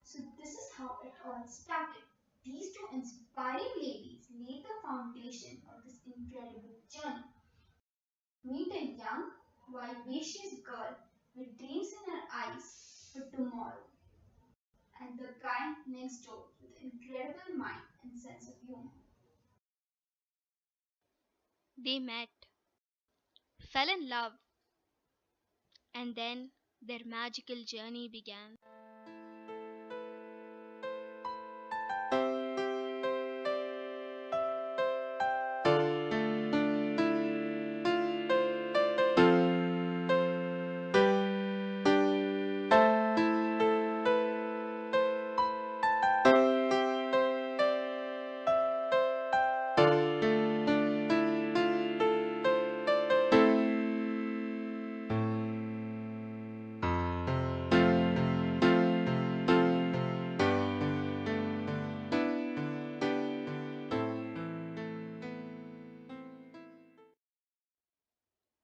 So this is how it all started. These two inspiring ladies laid the foundation of this incredible journey. Meet a young, vivacious girl with dreams in her eyes for tomorrow, and the guy next door with incredible mind and sense of humor. They met, fell in love, and then their magical journey began.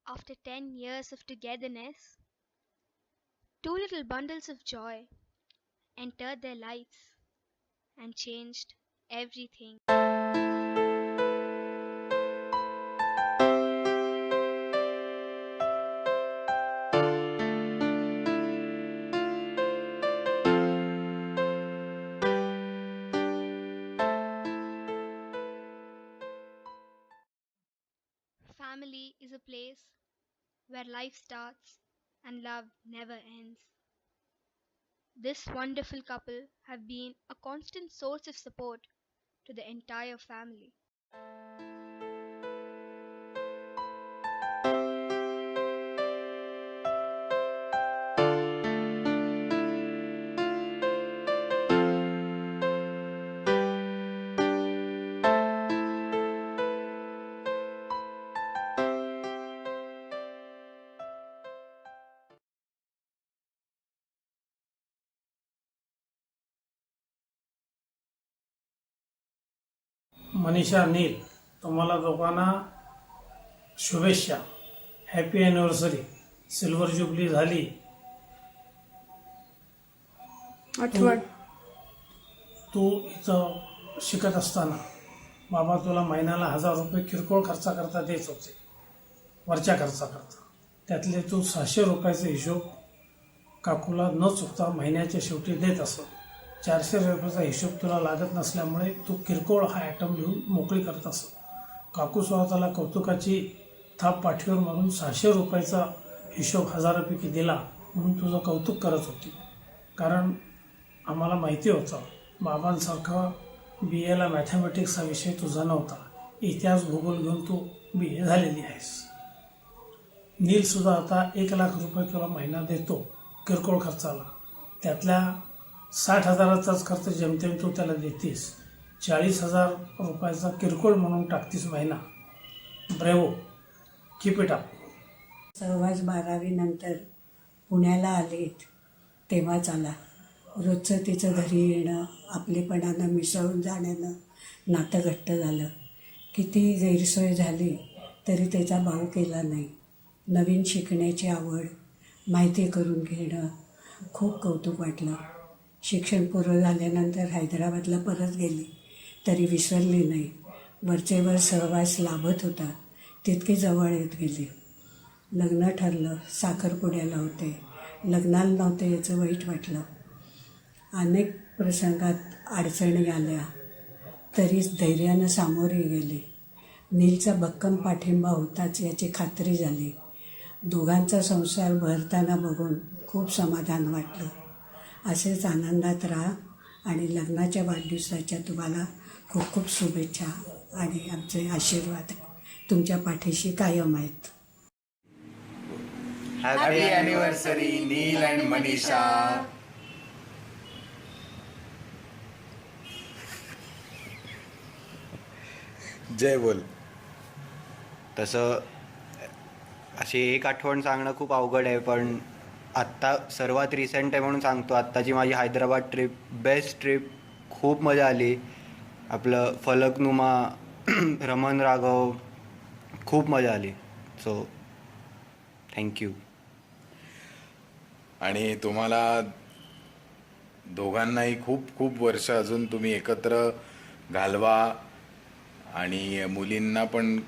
After 10 years of togetherness, two little bundles of joy entered their lives and changed everything. Family is a place where life starts and love never ends. This wonderful couple have been a constant source of support to the entire family. Manisha नील, तुम्हाला दोघांना शुभेच्छा. Happy anniversary. Silver jubilee झाली. आठवण. तू इथं शिकत असताना बाबा तुला महिन्याला 1,000 रुपये किरकोळ खर्चाकरता देत होते, वरच्या खर्चाकरता. त्यातले तू 600 रुपयाचा हिशोब काकूला न चुकता महिन्याच्या शेवटी देत असत. 400 रुपयाचा हिशोब तुला लागत नसल्यामुळे तू किरकोळ हा आयटम लिहून मोकळी करत असत. काकू स्वतःला कौतुकाची थाप पाठीवर मारून 600 रुपयाचा हिशोब 1,000पैकी दिला म्हणून तुझं कौतुक करत होती. कारण आम्हाला माहिती होतं बाबांसारखा बी एला मॅथमॅटिक्स हा विषय तुझा नव्हता. इतिहास भूगोल घेऊन तू बी ए झालेली आहेस. नीलसुद्धा आता 1,00,000 रुपये तुला महिना देतो किरकोळ खर्चाला. त्यातल्या 60,000चाच खर्च जेमतेम तू त्याला देतीस. 40,000 रुपयाचा किरकोळ म्हणून टाकतीस महिना. Bravo, keep it up. सहवास 12वी नंतर पुण्याला आलीत तेव्हाच आला. रोजचं तिचं घरी येणं, आपलेपणानं मिसळून जाण्यानं नातं घट्ट झालं. किती गैरसोय झाली तरी त्याचा भाव केला नाही. नवीन शिकण्याची आवड, माहिती करून घेणं, खूप कौतुक वाटलं. शिक्षण पूर्ण झाल्यानंतर हैदराबादला परत गेली तरी विसरली नाही. वरचेवर सहवास लाभत होता तितके जवळ येत गेले. लग्न ठरलं. साखरपुड्याला होते, लग्नाला नव्हते याचं वाईट वाटलं. अनेक प्रसंगात अडचणी आल्या तरीच धैर्यानं सामोरे गेले. नीलचा भक्कम पाठिंबा होताच याची खात्री झाली. दोघांचा संसार भरताना बघून खूप समाधान वाटलं. असेच आनंदात राहा आणि लग्नाच्या वाढदिवसाच्या तुम्हाला खूप खूप शुभेच्छा आणि आमचे आशीर्वाद तुमच्या पाठीशी कायम आहेत. Happy anniversary Neel and Manisha. जय बोल. तसं अशी एक आठवण सांगणं खूप अवघड आहे, पण आत्ता सर्वात रिसेंट आहे म्हणून सांगतो. आत्ताची माझी हैदराबाद ट्रिप बेस्ट ट्रिप. खूप मजा आली. आपलं फलकनुमा रमण राघव, खूप मजा आली. So thank you. आणि तुम्हाला दोघांनाही खूप खूप वर्ष अजून तुम्ही एकत्र घालवा आणि मुलींना पण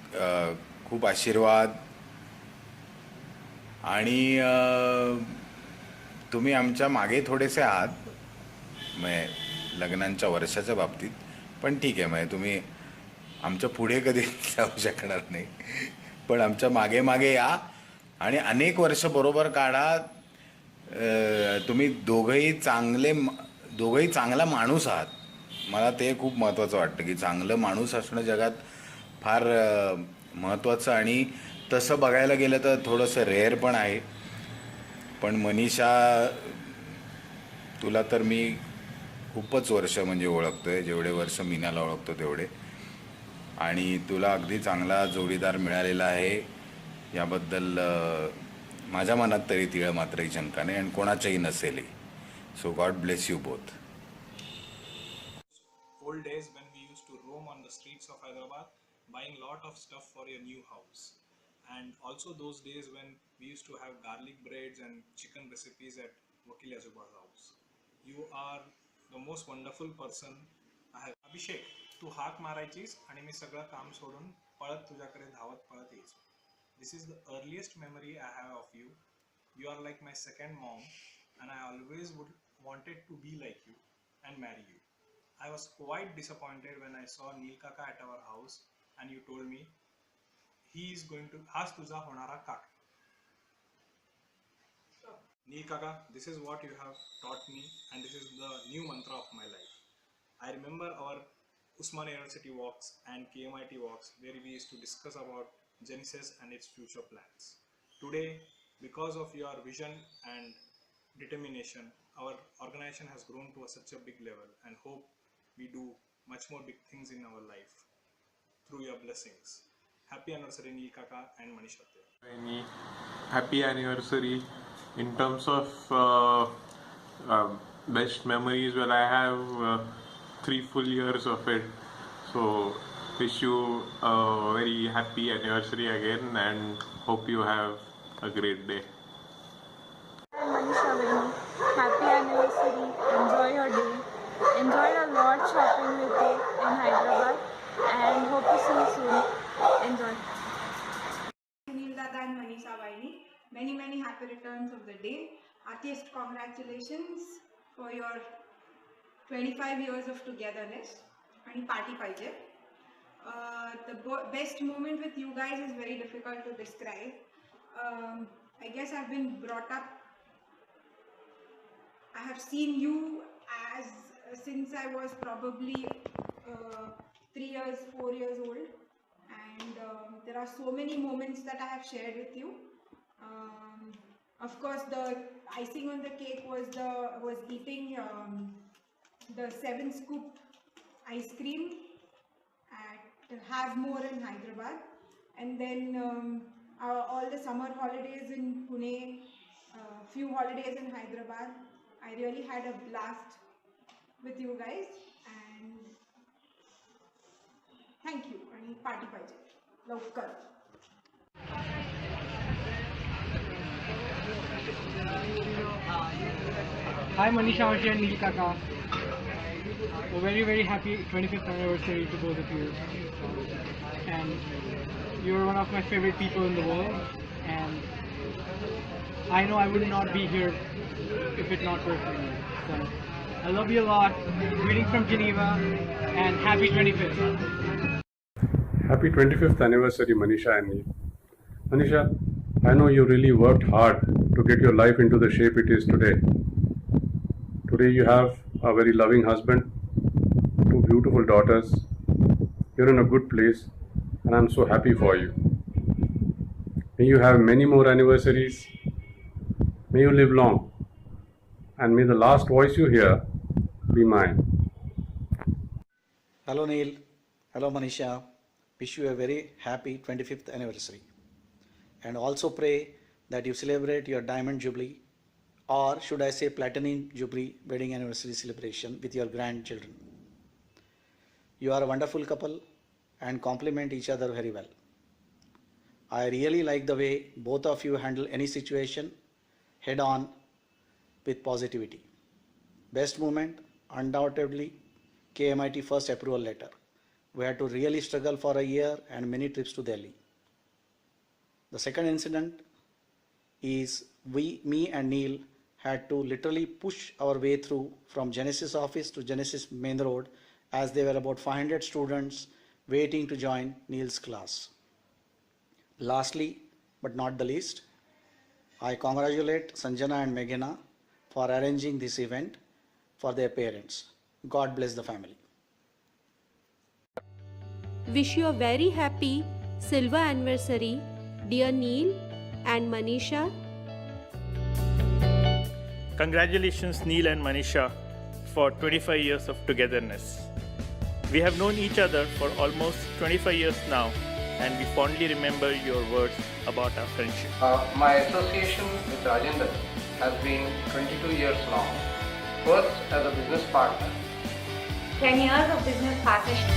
खूप आशीर्वाद आणि तुम्ही आमच्या मागे थोडेसे आहात म्हणजे लग्नांच्या वर्षाच्या बाबतीत, पण ठीक आहे म्हणजे तुम्ही आमच्या पुढे कधी जाऊ शकणार नाही, पण आमच्या मागे मागे या आणि अनेक वर्ष बरोबर काढा. तुम्ही दोघंही चांगला माणूस आहात. मला ते खूप महत्त्वाचं वाटतं की चांगलं माणूस असणं जगात फार महत्त्वाचं आणि तसं बघायला गेलं तर थोडंसं रेअर पण आहे. पण मनीषा, तुला तर मी खूपच वर्ष म्हणजे ओळखतो आहे, जेवढे वर्ष मीनाला ओळखतो तेवढे, आणि तुला अगदी चांगला जोडीदार मिळालेला आहे याबद्दल माझ्या मनात तरी तिळ मात्रही शंका नाही आणि कोणाच्याही नसेलही. So God bless you both. Old days when we used to roam on the streets of Hyderabad buying lot of stuff for your new house, and also those days when we used to have garlic breads and chicken recipes at Wakil Azuba's house. You are the most wonderful person I have. Abhishek, तू हाक मारायचीस आणि मी सगळं काम सोडून पळत तुझ्याकडे धावत पळत यायचो. This is the earliest memory I have of you. You are like my second mom and I always wanted to be like you and marry you. I was quite disappointed when I saw Neil Kaka at our house and you told me he is going to हाच तुझा होणारा काका. Neil Kaka, this is what you have taught me and this is the new mantra of my life. I remember our Usman University walks and KMIT walks where we used to discuss about Genesis and its future plans. Today, because of your vision and determination, our organization has grown to such a big level and hope we do much more big things in our life through your blessings. Happy anniversary Neil Kaka and Manisha. Any happy anniversary in terms of best memories? Well, I have 3 full years of it, so wish you a very happy anniversary again and hope you have a great day. Manisha Veni, happy anniversary, enjoy your day, enjoy a lot shopping with you in Hyderabad and hope to see you soon. Enjoy. Neil Dada and Manisha Vaini, many happy returns of the day. Heartiest congratulations for your 25 years of togetherness and party paije. The best moment with you guys is very difficult to describe. I guess I've been brought up, I have seen you as since I was probably 3 years, 4 years old, and there are so many moments that I have shared with you. Of course, the icing on the cake was eating the 7 scoop ice cream at Have More in Hyderabad, and then all the summer holidays in Pune, few holidays in Hyderabad. I really had a blast with you guys, and thank you. And party paije लवकर. Hi Manisha Vashi and Neil Kaka. A very happy 25th anniversary to both of you. And you're one of my favorite people in the world, and I know I would not be here if it not were for you. So I love you a lot. Greetings from Geneva and happy 25th. Happy 25th anniversary, Manisha and Neil. Manisha, I know you really worked hard to get your life into the shape it is today. Today you have a very loving husband, 2 beautiful daughters. You're in a good place and I'm so happy for you. May you have many more anniversaries. May you live long. And may the last voice you hear be mine. Hello Neil. Hello Manisha. Wish you a very happy 25th anniversary. And also pray that you celebrate your diamond jubilee, or should I say platinum jubilee wedding anniversary celebration with your grandchildren. You are a wonderful couple and complement each other very well. I really like the way both of you handle any situation head on with positivity. Best moment, undoubtedly, KMIT first approval letter. We had to really struggle for a year and many trips to Delhi. The second incident is me and Neil had to literally push our way through from Genesis office to Genesis main road, as there were about 500 students waiting to join Neil's class. Lastly, but not the least, I congratulate Sanjana and Meghana for arranging this event for their parents. God bless the family. Wish you a very happy silver anniversary, dear Neil and Manisha. Congratulations, Neil and Manisha, for 25 years of togetherness. We have known each other for almost 25 years now, and we fondly remember your words about our friendship. My association with Rajendra has been 22 years long. First as a business partner. 10 years of business partnership.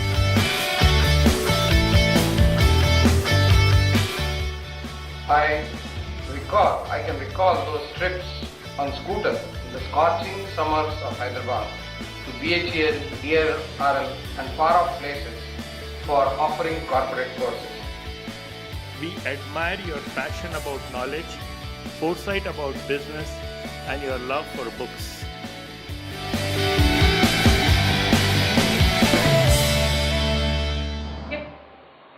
I can recall those trips on scooter in the scorching summers of Hyderabad to BHEL, DRL and far off places for offering corporate courses. We admire your passion about knowledge, foresight about business, and your love for books.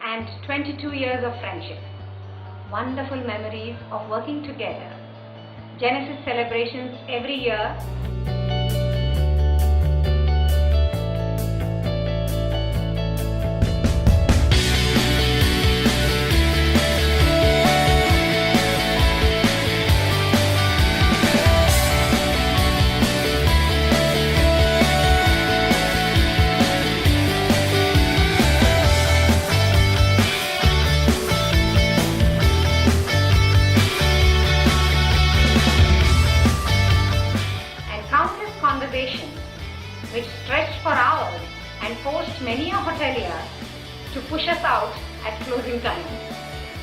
And 22 years of friendship. Wonderful memories of working together. Genesis celebrations every year. Which stretched for hours and forced many a hotelier to push us out at closing time.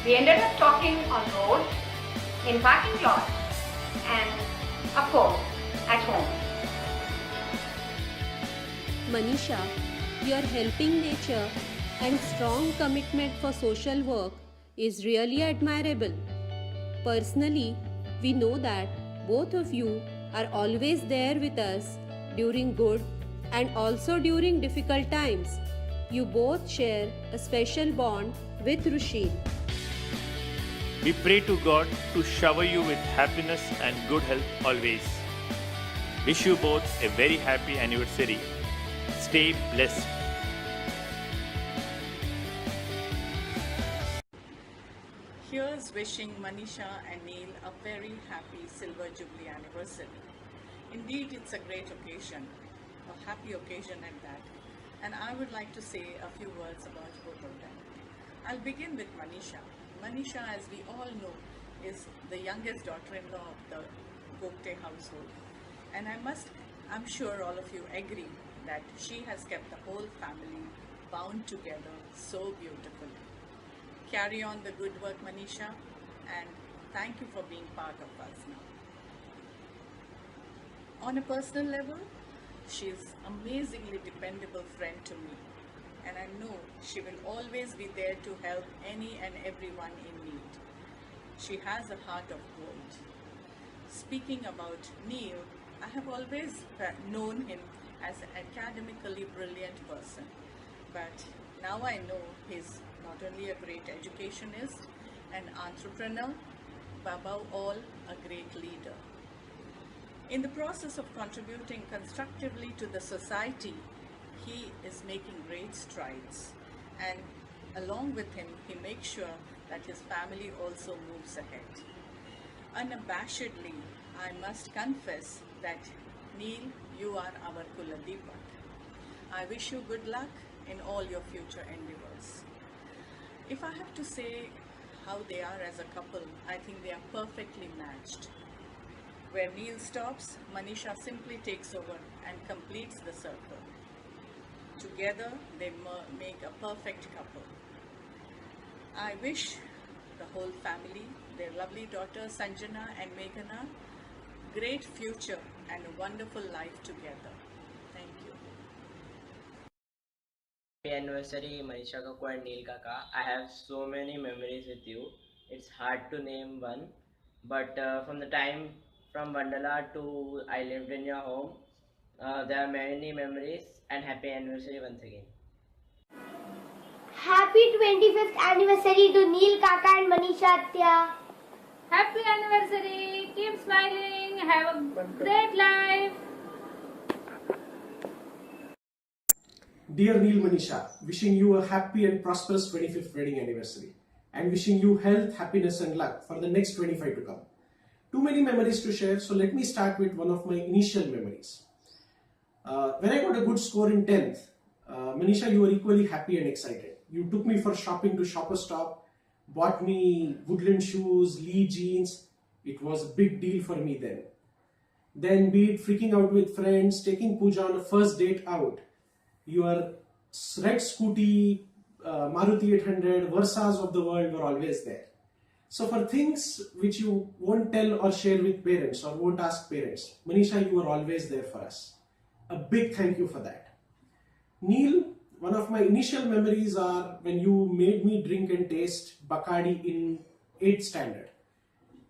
We ended up talking on roads, in parking lots, and of course, at home. Manisha, your helping nature and strong commitment for social work is really admirable. Personally, we know that both of you are always there with us during good and also during difficult times. You both share a special bond with Rushil. We pray to God to shower you with happiness and good health always. Wish you both a very happy anniversary. Stay blessed. Here's wishing Manisha and Neil a very happy Silver Jubilee anniversary. Indeed, it's a great occasion, a happy occasion at that, and I would like to say a few words about both of them. I'll begin with Manisha. Manisha, as we all know, is the youngest daughter-in-law of the Gogte household, and I'm sure all of you agree that she has kept the whole family bound together so beautifully. Carry on the good work, Manisha, and thank you for being part of us now. On a personal level, she is an amazingly dependable friend to me, and I know she will always be there to help any and everyone in need. She has a heart of gold. Speaking about Neil, I have always known him as an academically brilliant person, but now I know he's not only a great educationist, an entrepreneur, but above all, a great leader. In the process of contributing constructively to the society, he is making great strides, and along with him, he makes sure that his family also moves ahead. Unabashedly, I must confess that Neil, you are our Kuladeepak. I wish you good luck in all your future endeavors. If I have to say how they are as a couple, I think they are perfectly matched. Where Neil stops, Manisha simply takes over and completes the circle. Together, they make a perfect couple. I wish the whole family, their lovely daughters Sanjana and Meghana, great future and a wonderful life together. Thank you. Happy anniversary, Manisha Kaku and Neil Kaka. I have so many memories with you. It's hard to name one, but from the time from Vandala to I lived in your home, there are many memories, and happy anniversary once again. Happy 25th anniversary to Neil Kaka and Manisha Atya. Happy anniversary. Keep smiling. Have a great life. Dear Neil Manisha, wishing you a happy and prosperous 25th wedding anniversary and wishing you health, happiness and luck for the next 25 to come. Too many memories to share, so let me start with one of my initial memories. When I got a good score in 10th, Manisha, you were equally happy and excited. You took me for shopping to Shoppers Stop, bought me Woodland shoes, Lee jeans. It was a big deal for me then. Then be it freaking out with friends, taking Pooja on a first date out, your red scooty, Maruti 800, Versas of the world were always there. So for things which you won't tell or share with parents or won't ask parents, Manisha, you were always there for us. A big thank you for that. Neil, one of my initial memories are when you made me drink and taste Bacardi in 8th standard.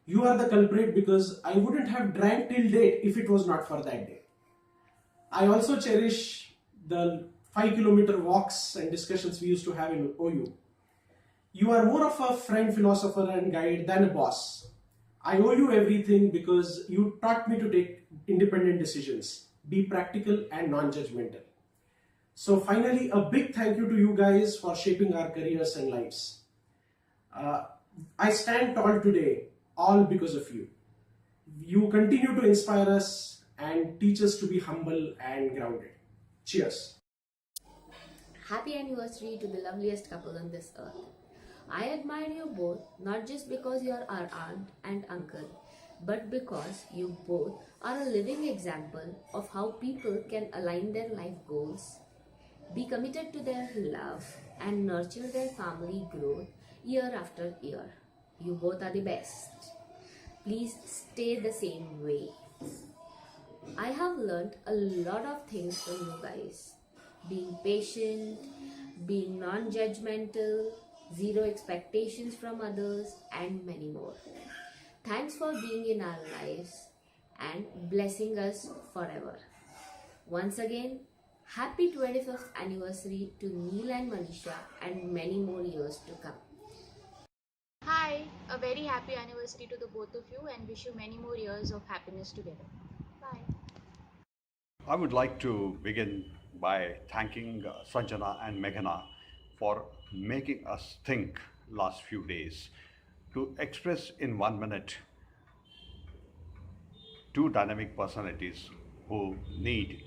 You are the culprit because I wouldn't have drank till date if it was not for that day. I also cherish the 5-kilometer walks and discussions we used to have in OU. You are more of a friend, philosopher and guide than a boss. I owe you everything because you taught me to take independent decisions, be practical and non-judgmental. So finally, a big thank you to you guys for shaping our careers and lives. I stand tall today, all because of you. You continue to inspire us and teach us to be humble and grounded. Cheers. Happy anniversary to the loveliest couple on this earth. I admire you both, not just because you are our aunt and uncle, but because you both are a living example of how people can align their life goals, be committed to their love, and nurture their family growth year after year. You both are the best. Please stay the same way. I have learned a lot of things from you guys. Being patient, being non-judgmental, zero expectations from others, and many more. Thanks for being in our lives and blessing us forever. Once again, happy 25th anniversary to Neil and Manisha and many more years to come. Hi, a very happy anniversary to the both of you and wish you many more years of happiness together. Bye. I would like to begin by thanking Sanjana and Meghana for making us think last few days to express in 1 minute two dynamic personalities who need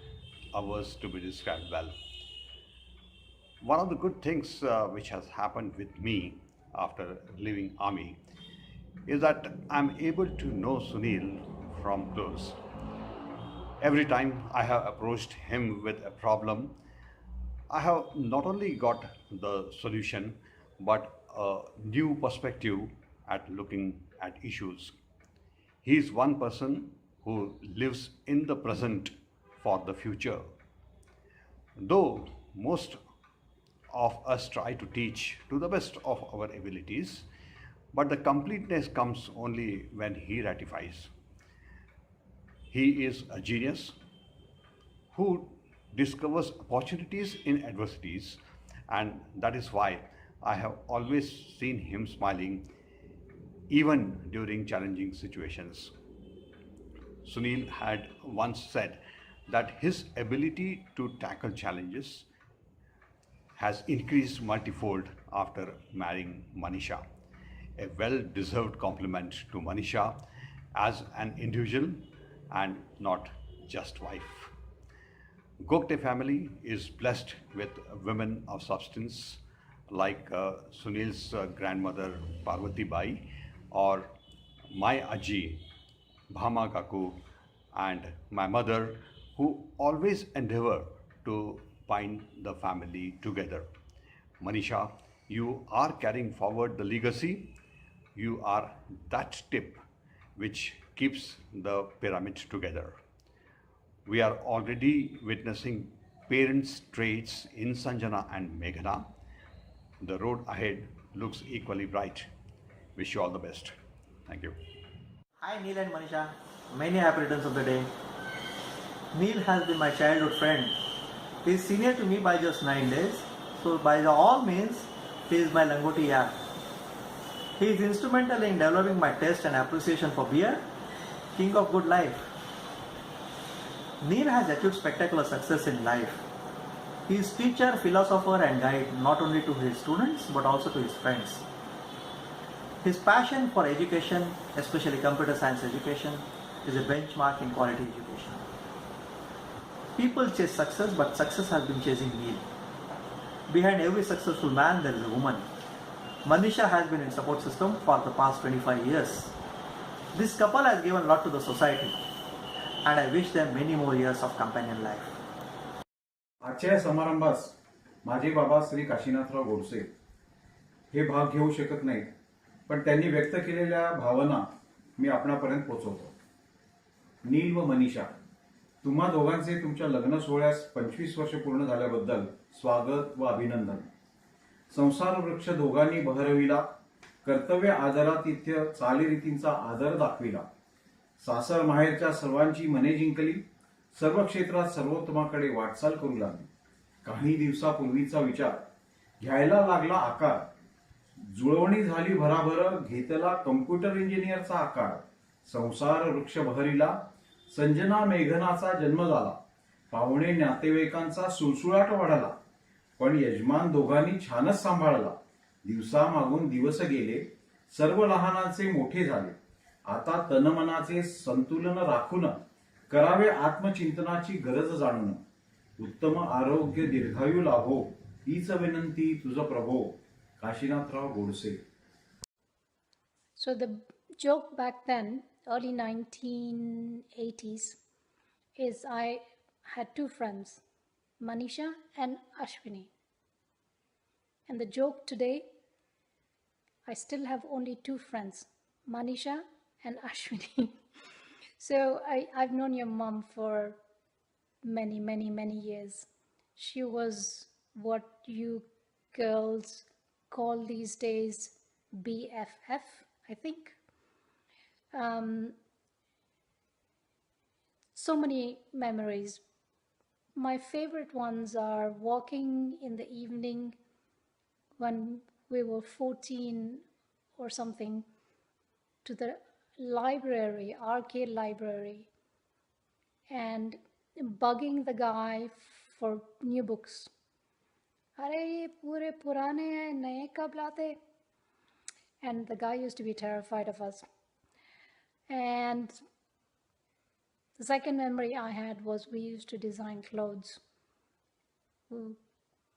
hours to be described well. One of the good things which has happened with me after leaving army is that I'm able to know Sunil from close. Every time I have approached him with a problem, I have not only got the solution but a new perspective at looking at issues. He is one person who lives in the present for the future. Though most of us try to teach to the best of our abilities, but the completeness comes only when he ratifies. He is a genius who discovers opportunities in adversities, and that is why I have always seen him smiling even during challenging situations. Sunil had once said that his ability to tackle challenges has increased multifold after marrying Manisha. A well-deserved compliment to Manisha as an individual and not just wife. Gokte family is blessed with women of substance like Sunil's grandmother Parvati Bai or my Aji Bhama Kaku and my mother, who always endeavor to bind the family together. Manisha, you are carrying forward the legacy. You are that tip which keeps the pyramid together. We are already witnessing parents' traits in Sanjana and Meghana. The road ahead looks equally bright. Wish you all the best. Thank you. Hi Neil and Manisha, many happy returns of the day. Neil has been my childhood friend. He is senior to me by just 9 days, so by all means, he is my Langoti Yak. He is instrumental in developing my taste and appreciation for beer, king of good life. Neil has achieved spectacular success in life. He is teacher, philosopher and guide not only to his students but also to his friends. His passion for education, especially computer science education, is a benchmark in quality education. People chase success, but success has been chasing Neil. Behind every successful man, there is a woman. Manisha has been in support system for the past 25 years. This couple has given a lot to the society, and I wish them many more years of companion life. आजच्या समारंभास माझे बाबा श्री काशीनाथराव गोडसे हे भाग घेऊ शकत नाहीत, पण त्यांनी व्यक्त केलेल्या भावना मी आपणापर्यंत पोहोचवतो. नील व मनीषा, तुम्हा दोघांचे तुमच्या लग्न सोहळ्यास 25 वर्ष पूर्ण झाल्याबद्दल स्वागत व अभिनंदन. संसार वृक्ष दोघांनी बहरविला, कर्तव्य आदरातिथ्य चालीरीतींचा आदर दाखविला. सासर माहेरच्या सर्वांची मने जिंकली, सर्व क्षेत्रात सर्वोत्तमाकडे वाटचाल करू लागली. काही दिवसापूर्वीचा विचार घ्यायला लागला आकार, जुळवणी झाली भराभर, घेतला कम्प्युटर इंजिनियरचा आकार. संसार वृक्ष बहरीला, संजना मेघनाचा जन्म झाला. पाहुणे नातेवाईकांचा सुळसुळाट वाढला, पण यजमान दोघांनी छानच सांभाळला. दिवसामागून दिवस गेले, सर्व लहानाचे मोठे झाले. आता तनमनाचे संतुलन राखून करावे आत्मचिंतनाची गरज जाणून. उत्तम आरोग्य दीर्घायू लाभो, हीच विनंती तुझ प्रभो. काशीनाथराव Godse. So the joke back then, early 1980s, is I had two friends, Manisha and Ashwini. And the joke today, I still have only two friends, Manisha and Ashwini. So I've known your mom for many years. She was what you girls call these days BFF, I think. So many memories. My favorite ones are walking in the evening when we were 14 or something to the library, arcade library, and bugging the guy for new books. Are ye pure purane hain, naye kab laate? And the guy used to be terrified of us. And the second memory I had was we used to design clothes.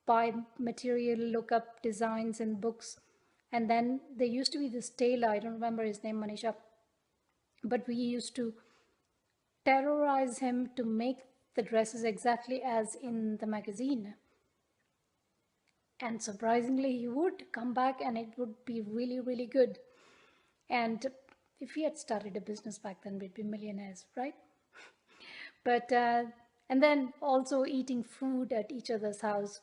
Buy material, look up designs in books. And then there used to be this tailor, I don't remember his name, Manisha, but we used to terrorize him to make the dresses exactly as in the magazine. And surprisingly, he would come back and it would be really good. And if we had started a business back then, we'd be millionaires, right? But, and then also eating food at each other's house.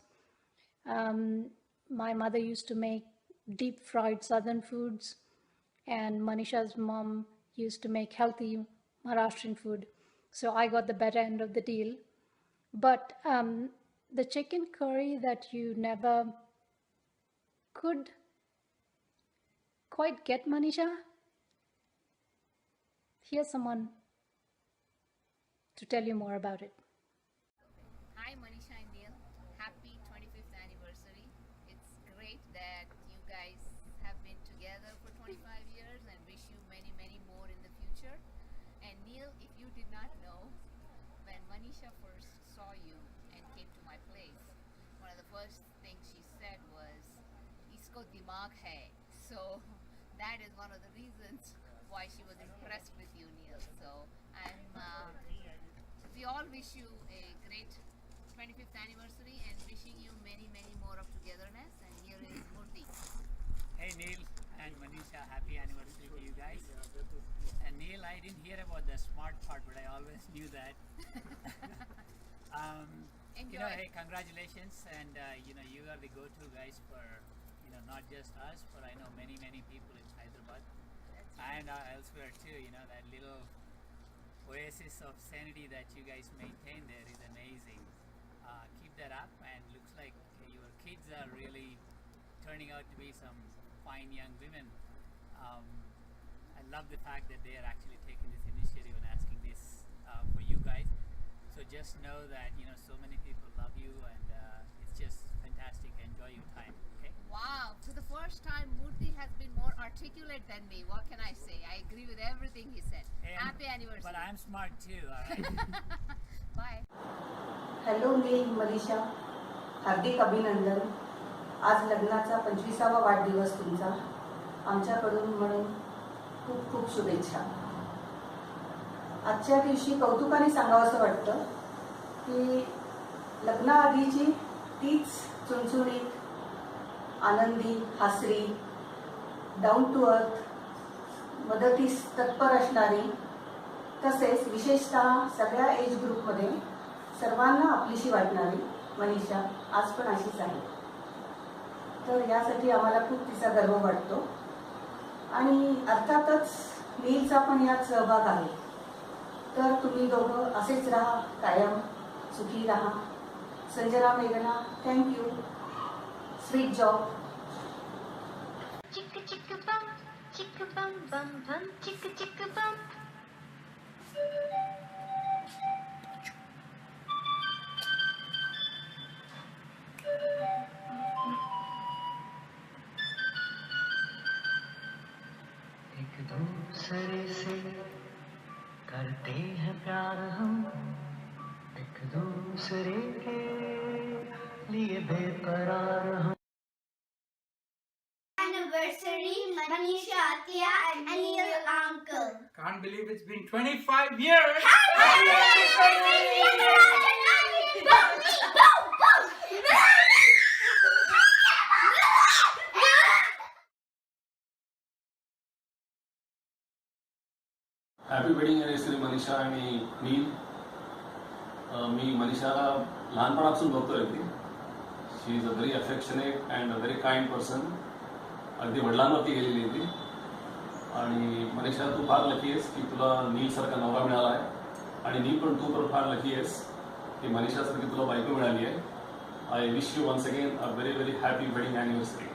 My mother used to make deep fried southern foods, and Manisha's mom used to make healthy Maharashtrian food. So I got the better end of the deal. But the chicken curry that you never could quite get, Manisha, here's someone to tell you more about it. Hi Manisha and Neil, happy 25th anniversary. It's great that you guys have been together for 25 years and wish you many more in the future. And Neil, if you did not know, when Manisha first saw you and came to my place, one of the first things she said was, "Isko dimag hai." So that is one of the reasons why she was impressed with you, Neil. So we all wish you a great 25th anniversary and wishing you many more of togetherness. And here is Murthy. Hey Neil and Manisha, happy anniversary to you guys. And Neil, I didn't hear about the smart part, but I always knew that. Hey, congratulations, and you are the go-to guys for not just us, but I know many people in Hyderabad and elsewhere too. That little oasis of sanity that you guys maintain there is amazing. Keep that up, and looks like your kids are really turning out to be some fine young women. I love the fact that they are actually taking this initiative and asking this for you guys. So just know that so many people love you, and it's just fantastic. Enjoy your time. Okay. Wow, for the first time Murthy has been more articulate than me. What can I say? I agree with everything he said. Happy anniversary. But I'm smart too, alright? Bye. Hello Neel, Manisha, हार्दिक अभिनंदन. आज लग्नाचा 25वा वाढदिवस तुमचा. आमच्याकडून म्हणून खूप खूप शुभेच्छा. आजच्या दिवशी कौतुकाने सांगावंसं वाटतं की लग्नाआधीची तीच चुणचुणीत, आनंदी, हासरी, डाऊन टू अर्थ, मदतीस तत्पर असणारी, तसेच विशेषतः सगळ्या एज ग्रुपमध्ये सर्वांना आपलीशी वाटणारी मनीषा आज पण अशीच आहे. तर यासाठी आम्हाला खूप तिचा गर्व वाटतो, आणि अर्थातच नीलचा पण यात सहभाग आहे. तर तुम्ही दोघं असेच राहा, कायम सुखी राहा. संजना, मेघना, थँक्यू. Sweet job. चिक चिक बम बम बम चिक चिक बम. एक दूसरे से करते हैं प्यार हम, एक दूसरे के लिए बेकरार हम. Anniversary, Manisha, Tia, and Neil uncle. Can't believe it's been 25 years. Happy anniversary! Happy wedding anniversary Manisha आणि नील. मी मनीषाला लहानपणापासून बघतोय की she is a very affectionate and a very kind person. अगदी वडिलांवरती गेलेली ती. आणि मनीषा, तू फार लकी आहेस की तुला नीलसारखा नवरा मिळाला आहे, आणि नील पण तू पण फार लकी आहेस की मनीषासारखी तुला बायको मिळाली आहे. I wish you once again a very very happy wedding anniversary.